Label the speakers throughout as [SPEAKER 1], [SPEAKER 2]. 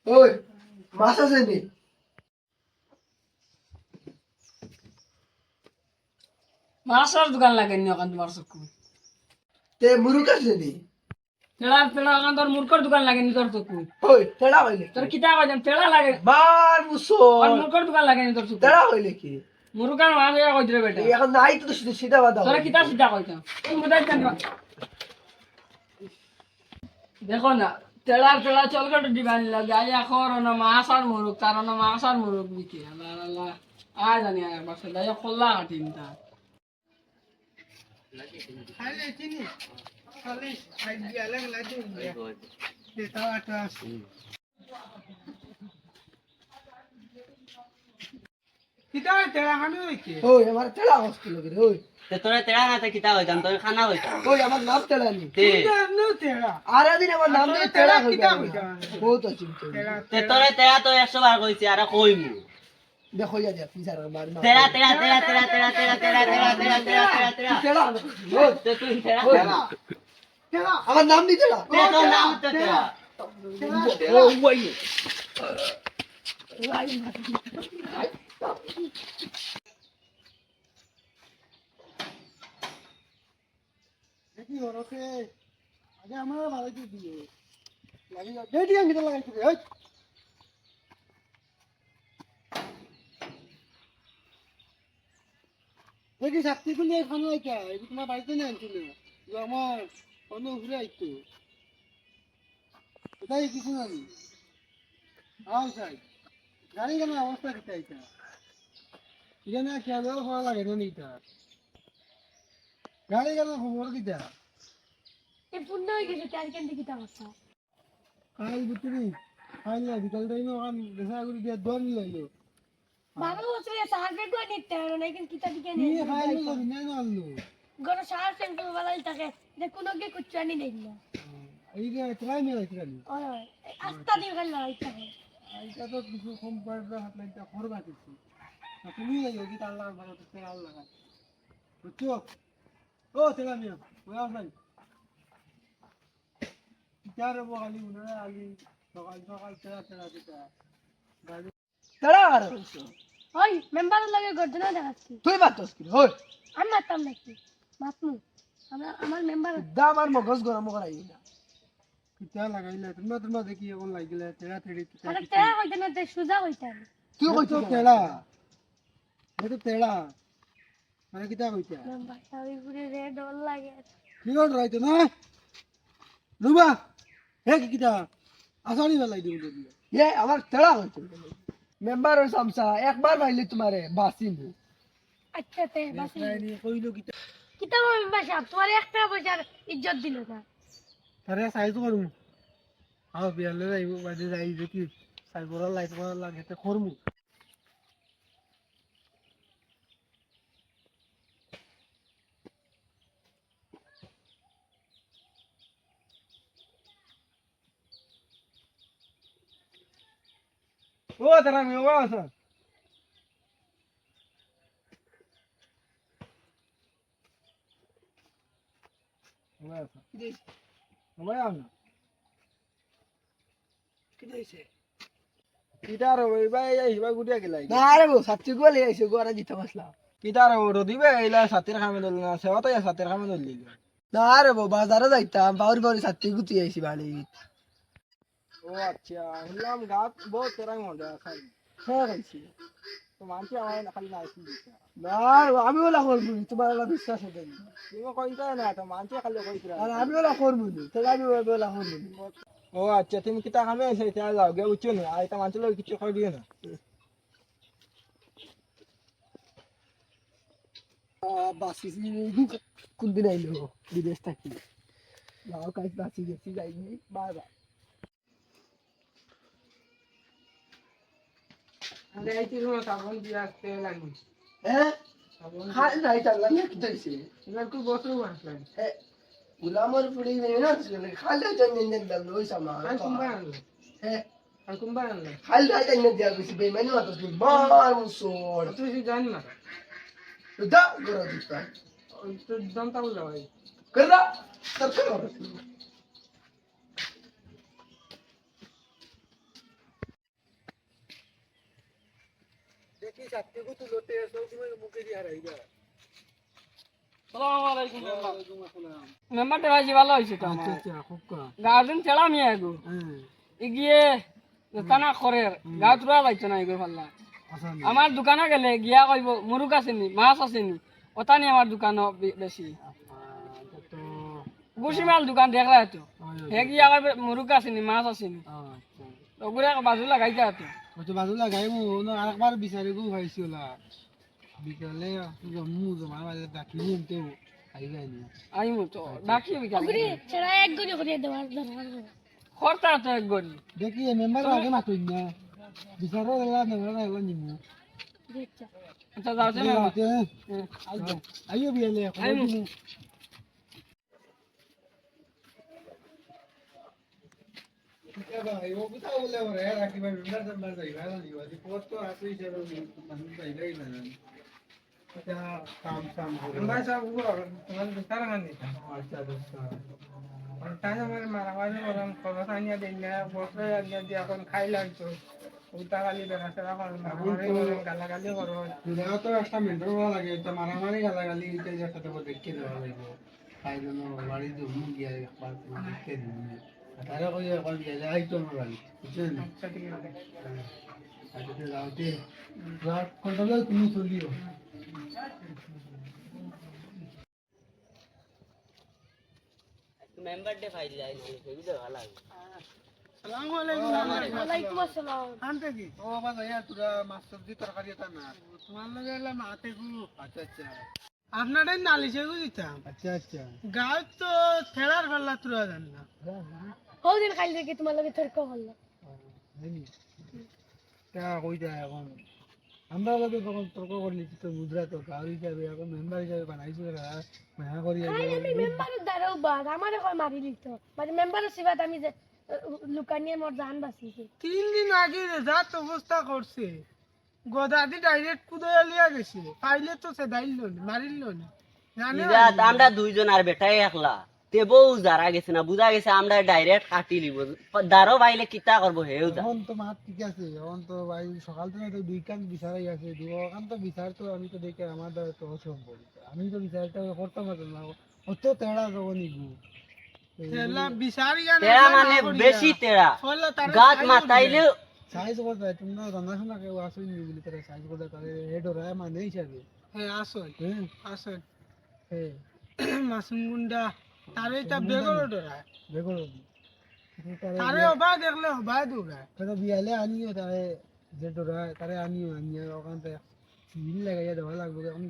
[SPEAKER 1] ওই মাছ আছে নি?
[SPEAKER 2] মাছের দোকান লাগেনি ওখান তোমার চক্ষু
[SPEAKER 1] তে মুরুক আছে নি?
[SPEAKER 2] তেড়া তেড়া ওখান তোর মূর্খর দোকান লাগেনি তোর চক্ষু
[SPEAKER 1] ওই তেড়া হইলে
[SPEAKER 2] তোর কিতা কইতাম তেড়া লাগে
[SPEAKER 1] বার
[SPEAKER 2] আর
[SPEAKER 1] মুসল
[SPEAKER 2] মূর্খর দোকান লাগেনি তোর চক্ষু
[SPEAKER 1] তেড়া হইলে কি?
[SPEAKER 2] মুরুকার মাছ হইয়া কইতে রে বেটা
[SPEAKER 1] এখন নাই তো সিধা বাদা
[SPEAKER 2] তোরা কিতা সিধা কইতাম তুই মুদাই জানি দেখো না তেড়া তেড়া চল গেট দিবানি লাগে আই এখন না মাছ আর মুরুক তার না মাছ আর মুরুক বিকে আল্লাহ আল্লাহ আ জানি আর বাসা দাই খোলা কাটিনটা
[SPEAKER 3] খাইলে চিনি খালি খাই দিয়া লাগলা দিয়া এটা আটা কিতা তেরা খানো হইছে
[SPEAKER 1] ওই আমার তেড়া হস্তিল রে ওই
[SPEAKER 4] তে তোরা তেড়া না তে কিতা হইতাম তোর খানা হইতাম
[SPEAKER 1] ওই আমার নাম তেড়া নি
[SPEAKER 4] তে
[SPEAKER 3] নো তেরা
[SPEAKER 1] আর দিন আমার নাম দিয়ে তেড়া
[SPEAKER 3] কিতা
[SPEAKER 1] হইতা
[SPEAKER 3] হইতা
[SPEAKER 1] বহুত চিন্তা
[SPEAKER 3] তেরা
[SPEAKER 4] তে তোরা তেড়া তো 100 বার কইছি আর কইমু
[SPEAKER 1] দেখো ইয়া দেখ পিছার বার না
[SPEAKER 4] তেড়া তেড়া তেড়া তেড়া তেড়া তেড়া তেড়া তেড়া তেড়া তেড়া তেড়া তেড়া
[SPEAKER 1] তেড়া ওই
[SPEAKER 4] তে তুই তেড়া
[SPEAKER 3] তেরা
[SPEAKER 1] আমার নাম দি তেড়া
[SPEAKER 4] তে তোর নাম তো তেড়া
[SPEAKER 1] ও ওই
[SPEAKER 3] কি হরছে আগে আমার ভালো কি দিয়ে লাগি যা দেই দিয়া কিতা লাগাইছি রে দেখি শাস্তি গুলি খানো আইতা এই তোমার বাড়িতে না আনছিল আমার অন্য ঘুরে আইতো এটাই কিছু জানি আও সাই গাড়ি কেন অবস্থা কিতা আইতা এখানে খেয়ালেও ভালো লাগে না নিতা গাড়ি কেন খবর কিতা
[SPEAKER 5] এই পূর্ণ হয়ে গেছে তার কেন দেখি তা অবস্থা
[SPEAKER 3] কাল বুতরি কাল না বিকাল টাইমে ওখান দেখা করে দিয়া দম লইলো
[SPEAKER 5] বাবা বছরে সার্ভে করে নিতে আর না কিন্তু কিতা দিকে
[SPEAKER 3] কি
[SPEAKER 5] নেই
[SPEAKER 3] খাইলো যাবি না আনলো
[SPEAKER 5] গরো সার সেন্ট বলা থাকে যে কোনো কে কুচানি নেই না
[SPEAKER 3] এই যে ট্রাই মেরে ট্রাই
[SPEAKER 5] ওই আস্তা দিয়ে গেল থাকে
[SPEAKER 3] এইটা তো কিছু কম পড়বে হাত লাইটা খরবা কিছু তুমি যাইও কি তার লাগা ভালো তো আল লাগা বুঝছো ও তেলা মিয়া ওয়া ভাই চারে বগালি উনারে আলি সকাল সকাল তেরা তেরা দিতা
[SPEAKER 1] তেড়া আর
[SPEAKER 5] ওই মেম্বার লাগে গর্জনা দেখাচ্ছি
[SPEAKER 1] তুই মাতস কি ওই
[SPEAKER 5] আমি মারতাম নাকি মাতমু আমার মেম্বার
[SPEAKER 1] দাম আর মগজ গরম করাই না
[SPEAKER 3] কিতা লাগাইলা তোমরা দেখি এখন লাগিলা তেরা তেরি
[SPEAKER 5] আরে তেরা হইতে না তে সুজা হইতে
[SPEAKER 1] তুই কইছ
[SPEAKER 3] তো তেলা এটা তেলা মানে কিতা কইতা
[SPEAKER 5] মেম্বার তাই পুরে রেড অল লাগে
[SPEAKER 3] কি কোন রাইতো না রুবা হে কি কিতা আসানি বেলাই দিও দিও
[SPEAKER 1] এ আমার তেড়া হইছে মেম্বার ওই সামসা একবার ভাইলে তোমারে বাসিন
[SPEAKER 5] আচ্ছা তে বাসি
[SPEAKER 3] রাইনি কইলো কিতা
[SPEAKER 5] কিতা মেম্বার সাহেব তোমার একটা পয়সার ইজ্জত দিল না
[SPEAKER 3] তারে সাইজ করমু আও বিয়ালে যাইবো বাদে যাই দেখি সাইজ বড় লাইট বড় লাগে তে করমু ও তারা আমি ওয়া আছে ওয়া আছে
[SPEAKER 1] কি দিছ
[SPEAKER 3] ওয়া আছে
[SPEAKER 1] কি দিছে
[SPEAKER 3] কিতার ওই ভাই এই ভাই গুটিয়া গেলাই
[SPEAKER 1] না রে বউ সাচ্চি গোলে আইছে গোরা জিতা মাসলা
[SPEAKER 3] কিতার ও রদিবে এইলা সাতের খামে দল না সেবা তো সাতের খামে দল দিল
[SPEAKER 1] না রে বউ বাজারে যাইতাম বাউরি বাউরি সাচ্চি গুতি আইছি বাড়ি
[SPEAKER 3] ও আচ্ছা হলাম গাত বহুত তেরাই মজা খাই
[SPEAKER 1] হ্যাঁ আইছি
[SPEAKER 3] তো মানছি আমার না খালি না আইছি দিছে
[SPEAKER 1] না আমি ওলা করবো তোমার ওলা বিশ্বাস হতে
[SPEAKER 3] তুমি কইতা না তো মানছি খালি কইতরা
[SPEAKER 1] আর আমি ওলা করবো তাহলে আমি ওলা করবো
[SPEAKER 3] ও আচ্ছা তুমি কিতা খামে এসে তা যাও গে উচ্চ না আইতা মানছি লোক কিছু খাই দিও না
[SPEAKER 1] বাসি কোন দিন আইলো বিদেশ থাকি গাঁও কাজ বাসি গেছি যাইনি বারবার
[SPEAKER 2] আরে এই তিন সাবন দিয়া আসতে লাগি
[SPEAKER 1] হ্যাঁ খাই নাই চাললাম না কি হইছে
[SPEAKER 2] এবার কো বসরু আসলেন
[SPEAKER 1] হ্যাঁ গুলামর পুরি না খালি জান জান দাম ওই সামা
[SPEAKER 2] আর কুম্বা আনলো
[SPEAKER 1] হ্যাঁ
[SPEAKER 2] আর কুম্বা আনলো
[SPEAKER 1] খালি জান দিয়া গেছি বেমানি মাতস নি মার মুসোর
[SPEAKER 2] তুই জানি না
[SPEAKER 1] দা গরো দিতা
[SPEAKER 2] তো দমটা বলে ভাই
[SPEAKER 1] কররা সরকার
[SPEAKER 3] দেখি সাথে কো তুলতে সব সময় মুখে দিয়ে হারাই যা
[SPEAKER 2] আসসালামু আলাইকুম মেম্বারটা ভাই ভালো হয়েছে তো
[SPEAKER 3] আচ্ছা আচ্ছা খুব কা
[SPEAKER 2] গার্ডেন ছেড়া মিয়া এগো
[SPEAKER 3] হ্যাঁ
[SPEAKER 2] গিয়ে তানা করে গাঁত রোয়া যাইতো না এগো পাল্লা
[SPEAKER 3] আসান
[SPEAKER 2] আমার দোকানে গেলে গিয়া কইব মুরুগ আসেনি মাছ আসেনি ওটা নিয়ে আমার দোকানও বেশি
[SPEAKER 3] তো
[SPEAKER 2] গুছিমাল দোকান দেখলা তো হে গিয়া কইব মুরুগ আসেনি মাছ আসেনি
[SPEAKER 3] আচ্ছা
[SPEAKER 2] ওগুলো বাজু লাগাইতে হতো
[SPEAKER 3] ওই বাজু লাগাই মু আরেকবার বিচারে গো ভাইছি ওলা বিকালে জম্মু জমা বাজে ডাকি নিতে আই যায়নি
[SPEAKER 2] আইমু তো ডাকি বিকাল
[SPEAKER 5] গুড়ি ছেড়া এক গুড়ি করে দেওয়ার দরকার
[SPEAKER 2] খরতা তো এক গড়ি
[SPEAKER 3] দেখি মেম্বার আগে না কই না বিচারে এলা নেলা এলা নিমু
[SPEAKER 5] দেখছা
[SPEAKER 2] আচ্ছা যাওছে না
[SPEAKER 3] আইও বিয়ালে
[SPEAKER 2] আইমু
[SPEAKER 3] ভাই ও কোথাও বলে ওরে রাখি ভাই মেম্বার মেম্বার যাই ভালো নি বাজি পথ তো আছে হিসাবে মানুষ যাইলাই না এটা কাম কাম করে
[SPEAKER 6] আমরা সব তোমার বিচার হানি
[SPEAKER 3] আচ্ছা আচ্ছা
[SPEAKER 6] তাই আমার মারামারি করলাম খবর আনিয়া দিন না বসে আনিয়া দিয়ে এখন খাই লাগতো উল্টা গালি বেড়াচেরা করো মারামারি করো গালাগালি করো
[SPEAKER 3] দুটা তো একটা মেন্টর হওয়া লাগে এটা মারামারি গালাগালি এটা যে সাথে দেখে দেওয়া লাগবে তাই জন্য বাড়ি জমি গিয়ে একবার দেখে দিন তারা কই এখন গেলে আইতো আমার বাড়ি বুঝছেন
[SPEAKER 6] আচ্ছা ঠিক আছে
[SPEAKER 3] আজকে যাওতে রাত কোনটা তুমি চলিও
[SPEAKER 4] মেম্বার ডে ফাইল যাই সেগুলো ভালো লাগে
[SPEAKER 3] আসসালামু আলাইকুম
[SPEAKER 5] ওয়ালাইকুম আসসালাম
[SPEAKER 3] আনতে কি ও বাবা যাইয়া তোরা মাছ সবজি তরকারি এটা না তোমার লগে এলাম মাতে গু আচ্ছা আচ্ছা
[SPEAKER 6] আপনাদের নালিশে দিতাম
[SPEAKER 3] আচ্ছা আচ্ছা
[SPEAKER 6] গাঁত তো ঠেলার ফেলা তুরা জান না
[SPEAKER 5] হৌদিন খাইলে দেখি তোমার লগে তর্ক করলো
[SPEAKER 3] তা কই যায় এখন আমরা লগে তখন তর্ক করলি তো মুদ্রা তো গাঁও হিসাবে এখন মেম্বার হিসাবে বানাইছো মায়া করি
[SPEAKER 5] আমি মেম্বারের দ্বারাও বাদ আমার এখন মারি দিত মানে মেম্বারের সেবাত আমি যে লুকানিয়ে মোর জান বাঁচিয়েছি
[SPEAKER 6] 3 দিন আগে রাত অবস্থা করছে গদাদি ডাইরেক্ট কুদয়া লিয়া গেছে পাইলে তো সে দাইল মারিল না জানে
[SPEAKER 4] ইরাত আমরা দুইজন আর বেটাই একলা তে বউ যারা গেছে না বুঝা গেছে আমরা ডাইরেক্ট কাটি লিব দারো বাইলে কিতা করবো হেউ যা
[SPEAKER 3] এখন তো মাত ঠিক আছে এখন তো ভাই সকাল থেকে তো দুই কান বিচারাই আছে দুখান তো বিচার তো আমি তো দেখে আমার দ্বারা তো অসম্ভব আমি তো বিচারটা করতে পারতাম না অত তেড়া যখন নিবু
[SPEAKER 6] ঠেলা বিচারি গানে
[SPEAKER 4] তেরা মানে বেশি তেরা
[SPEAKER 6] ফলে তার
[SPEAKER 4] গাত মাতাইলে
[SPEAKER 3] সাইজ করতে তোমরা জানাশোনা কেউ আসেনি বলি তারা সাইজ করতে তাদের হেড ওরা মানে হিসাবে
[SPEAKER 6] হ্যাঁ আসল
[SPEAKER 3] হ্যাঁ
[SPEAKER 6] আসল
[SPEAKER 3] হ্যাঁ
[SPEAKER 6] মাসুম গুন্ডা তারে এটা বেগর ডরায়
[SPEAKER 3] বেগর
[SPEAKER 6] তারে অবা দেখলে অবা দৌড়ায়
[SPEAKER 3] তারা বিয়ালে আনিও তারে যে ডরা তারে আনিও আনিয়ে ওখান থেকে সিভিল লাগাইয়া দেওয়া লাগবে এখন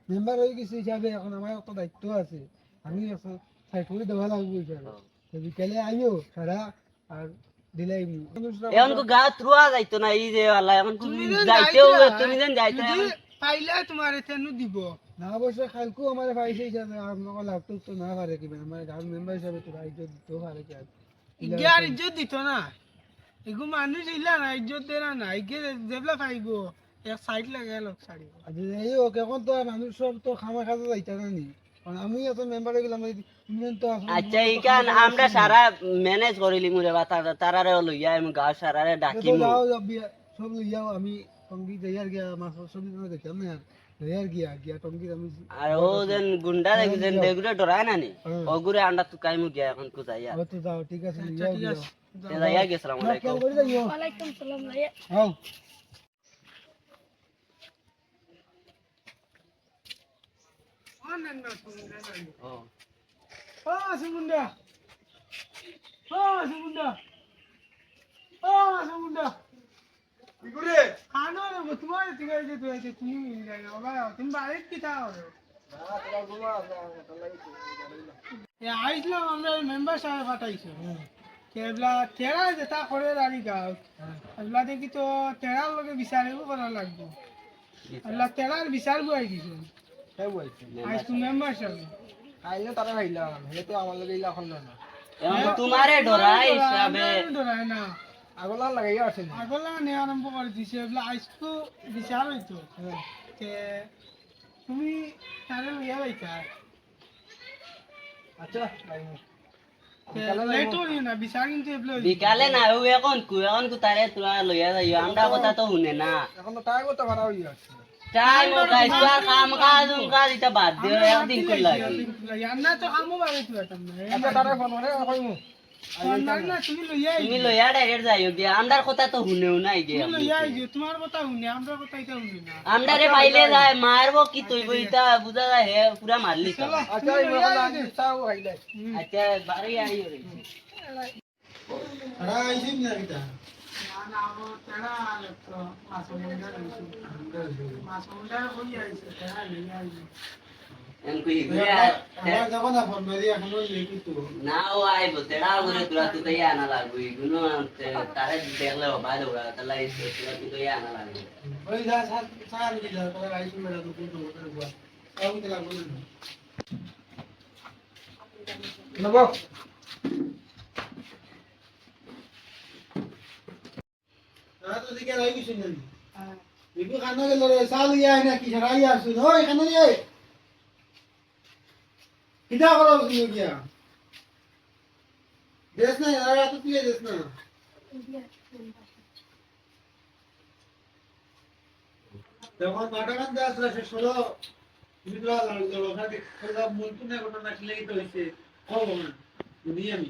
[SPEAKER 3] মেম্বার হয়ে গেছে হিসাবে এখন আমার একটা দায়িত্ব আছে আমি সাইড করে দেওয়া লাগবে হিসাবে তো বিকালে আইও সারা আর দিলাই
[SPEAKER 4] এখন কো গাত রুয়া যাইতো না এই যে আল্লাহ এখন যাইতেও তুমি যেন যাইতে
[SPEAKER 6] পাইলে তোমার তেনু দিব
[SPEAKER 3] না অবশ্য খালকু আমার পাইছে হিসাবে আপনার লাগতো তো না পারে কি আমার গাঁর মেম্বার হিসাবে তো রাইজ দিতেও পারে কি
[SPEAKER 6] ইগিয়ার ইজ্জত দিত না এগু মানুষ ইলা না ইজ্জত দে না ইগে যেবলা পাইব এক সাইড লাগে লোক ছাড়ি
[SPEAKER 3] আজ এই হোক এখন তো মানুষ সব তো খামা খাজা যাইতে না নি কারণ আমি এত মেম্বার হয়ে গেলাম ইউনিয়ন তো
[SPEAKER 4] আচ্ছা ইকান আমরা সারা ম্যানেজ করিলি মুরে বা তারারে লইয়া আমি গাঁও সারারে ডাকি
[SPEAKER 3] যাও সব লইয়াও আমি টঙ্গি যাইয়ার গিয়া মাছ সব দেখলাম না যাইয়ার গিয়া টঙ্গি আমি
[SPEAKER 4] আর ও যেন গুন্ডা দেখি যেন দেগুরে ডরায় না নি ওগুরে আন্ডা তুকাই মু গিয়া এখন কো যাইয়া
[SPEAKER 3] তো যাও ঠিক আছে লইয়াও গিয়া
[SPEAKER 4] তে যাইয়া গেছলাম আলাইকুম
[SPEAKER 3] করে যাইও
[SPEAKER 5] ওয়ালাইকুম সালাম ভাইয়া
[SPEAKER 3] হ্যাঁ
[SPEAKER 4] ও
[SPEAKER 6] ও সুগুন্ডা ও সুগুন্ডা ও সুগুন্ডা
[SPEAKER 3] কি করে
[SPEAKER 6] খানো রে তোমার থেকে যে তুই আছে তুমি মিল যায় বাবা তুমি বাইরে কি থাও এ আইসলাম আমরা মেম্বার সাহেব পাঠাইছো কেবলা তেরা যেটা করে দাঁড়ি গাও এবলা দেখি তো তেরার লগে বিচারিব করা লাগবে এবলা তেরার বিচার বুয়াই দিছো
[SPEAKER 3] তাই বলছি
[SPEAKER 6] আইস তুমি মেম্বার সাহেব
[SPEAKER 3] আইলে তারা ভাইলাম হেলে তো আমার লগে ইলা এখন না
[SPEAKER 4] এখন তোমারে ডরাই হিসাবে
[SPEAKER 6] ডরায় না
[SPEAKER 3] আগলা লাগাইয়া আছে
[SPEAKER 6] আগলা নে আরম্ভ করে দিছে এবলা আইসকো বিচার হইতো তে তুমি তারে লইয়া যাইতা
[SPEAKER 3] আচ্ছা যাইমু।
[SPEAKER 6] লেট হই না বিচার কিন্তু এবলো
[SPEAKER 4] বিকালে না ও এখন কু তারে তোরা লইয়া যাইও আমরা কথা তো শুনে না
[SPEAKER 3] এখন তো টাইমও তো ভাড়া হয়ে যাচ্ছে।
[SPEAKER 4] টাইম ও গাইস তো আর কাম কাজ এটা বাদ দিও একদিন করে লাগে
[SPEAKER 6] আমরা তো আমো বাড়ি তো এটা
[SPEAKER 3] আচ্ছা তারে ফোন করে কইমু।
[SPEAKER 6] না তুমি লইয়া
[SPEAKER 4] তুমি লইয়া ডাইরেক্ট যাইও গিয়া আমরার কথা তো শুনেও নাই গিয়া
[SPEAKER 6] তুমি লইয়া আইছো তোমার কথা শুনি আমরা কথা এটা শুনি না
[SPEAKER 4] আমরারে পাইলে যায় মারবো কি তৈব ইটা বুঝা যায় হে পুরা মারলি তো
[SPEAKER 3] আচ্ছা এই মহলা চাও আইলে।
[SPEAKER 4] আচ্ছা বাড়ি আইও রে
[SPEAKER 3] আরে আইছিস না কিটা?
[SPEAKER 6] না না ও তেড়া লাগতো মাসমুন্ডা কই আইছে তেড়া লইয়া আইছে
[SPEAKER 4] এন কই গিয়া
[SPEAKER 3] আমরা যাব না ফোন মেরি এখনো লেকি তো।
[SPEAKER 4] না ও আইবো তেড়া করে তোরা তুই তো ইয়া না লাগবো ইগুনো তারে দেখলে ভালো ওরা তাহলে তোরা তুই তো ইয়া না লাগবে
[SPEAKER 3] ওই যা সার সার কি যা তোরা আইছিস মেরা তো কোন করে বুয়া। আউ কি লাগবে না। নবো না তো দিকে রাই কিছু নেই। বিকু খানা গেল রে সাল ইয়া না কি ছাড়াই আসু ওই খানা রে কিটা করো তুমি গিয়া দেশ না আর তো তুই দেশ না তখন মাটাকান দাস শেষ হলো তুমি তো লাগলো ওখানে খোলা মূলতু না ঘটনা কি তো হইছে কব না বুঝি আমি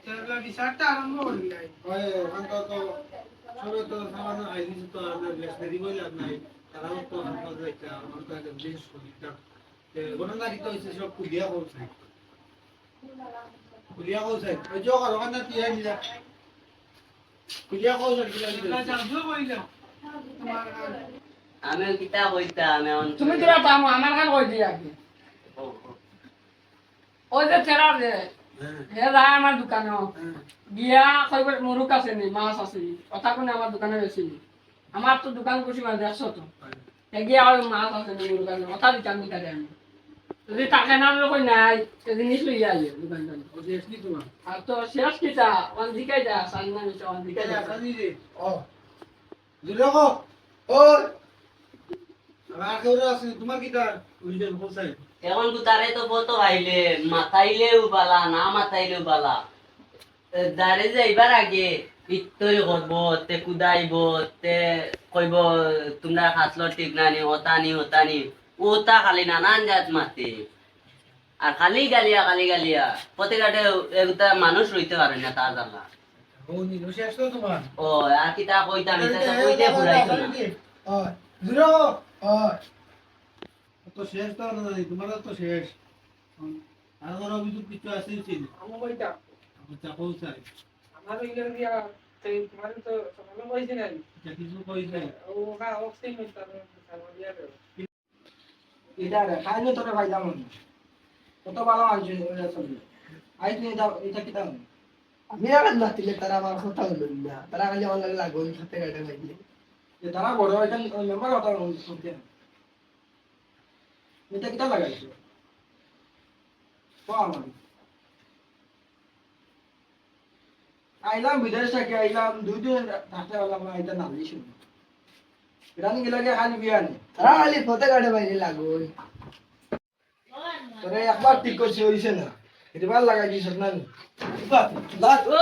[SPEAKER 6] তেড়া বিচারটা আরম্ভ হই নাই
[SPEAKER 3] ওই ওখান তো সবে তো সামান্য আইদিস তো আমরা বেশ দেরি হইল নাই তারাও তো আমরা যাইতা আমরা তো আগে বেশ করিতা ঘটনা কি তো হইছে সব কুলিয়া করছে ওই যে ওখানে কি আইনি যা কুলিয়া করছে কি
[SPEAKER 6] তেড়া যাও কইলা তোমার
[SPEAKER 4] আমি কিতা কইতাম এখন
[SPEAKER 2] তুমি তোরা পামো আমার কান কই দিয়া কি ওই যে তেরা রে হে যায় আমার দোকানে গিয়া কইব মুরুক আছে নি মাছ আছে কথা কোনে আমার দোকানে বেশি আমার তো দোকান করছি মানে 150 তো গিয়া ওই মাছ আছে নি মুরুক আছে কথা দিতাম নি তারে আমি যদি তাকে নাম কই নাই জিনিস লইয়া আইয়ে দোকানদার
[SPEAKER 3] ও দেশ নি তোমার
[SPEAKER 2] আর তো শেষ কিটা ওয়ান দিকে যা সাইনা মিছে ওয়ান দিকে
[SPEAKER 3] কে
[SPEAKER 2] যা
[SPEAKER 3] জানি রে ও জুলকো ওই আমার কেউ আছে তোমার কি তার উইজন কোথায়
[SPEAKER 4] এখন তারে তো বলতো ভাইলে মাথাইলেও বালা না মাথাইলেও বালা দাঁড়ে যাইবার আগে ইত্তই করব তে কুদাইব তে কইব তোমরা খাসলো ঠিক নানি ওতানি ওতা খালি নানান জাত মাতে আর খালি গালিয়া প্রত্যেকটা একটা মানুষ রইতে পারে না তার জানা
[SPEAKER 3] ও নি শেষ তো তোমার
[SPEAKER 4] ও আর কি তা কইতাম এটা তো কইতে ঘুরাইতো না
[SPEAKER 3] ও জুলকো ও তো শেষ তো না তোমার তো শেষ আর কোনো অভিযোগ কিছু আছে ছিল
[SPEAKER 6] আমো কইতা
[SPEAKER 3] আচ্ছা পৌঁছায়
[SPEAKER 6] আমার ইগের দিয়া তোমার তো সকালে কইছি নাই
[SPEAKER 3] কিছু কইছে
[SPEAKER 6] ও কা অক্সিজেন মিলতা আমার দিয়া রে
[SPEAKER 1] এটা রে খাইলে তোরে ভাইলাম কত ভালো আনছে এটা চলবে আই তুই এটা কি দাম আমি আর না দিলে তারা আমার কথা হলো না তারা খালি আমার লাগে লাগো সাথে গাড়ি লাগলে যে তারা বড় এখন মেম্বার কথা শুনতে এটা কিটা লাগাইছো আমার আইলাম বিদেশ থেকে আইলাম 2 দিন থাকতে পারলাম না এটা নাম লিখুন রানি গেলে খালি বিয়ানি তারা খালি ফতে গাড়ি বাইরে লাগো তোরে একবার ঠিক করছে হইছে না এটা ভাল লাগাই দিছ না বাত
[SPEAKER 4] ও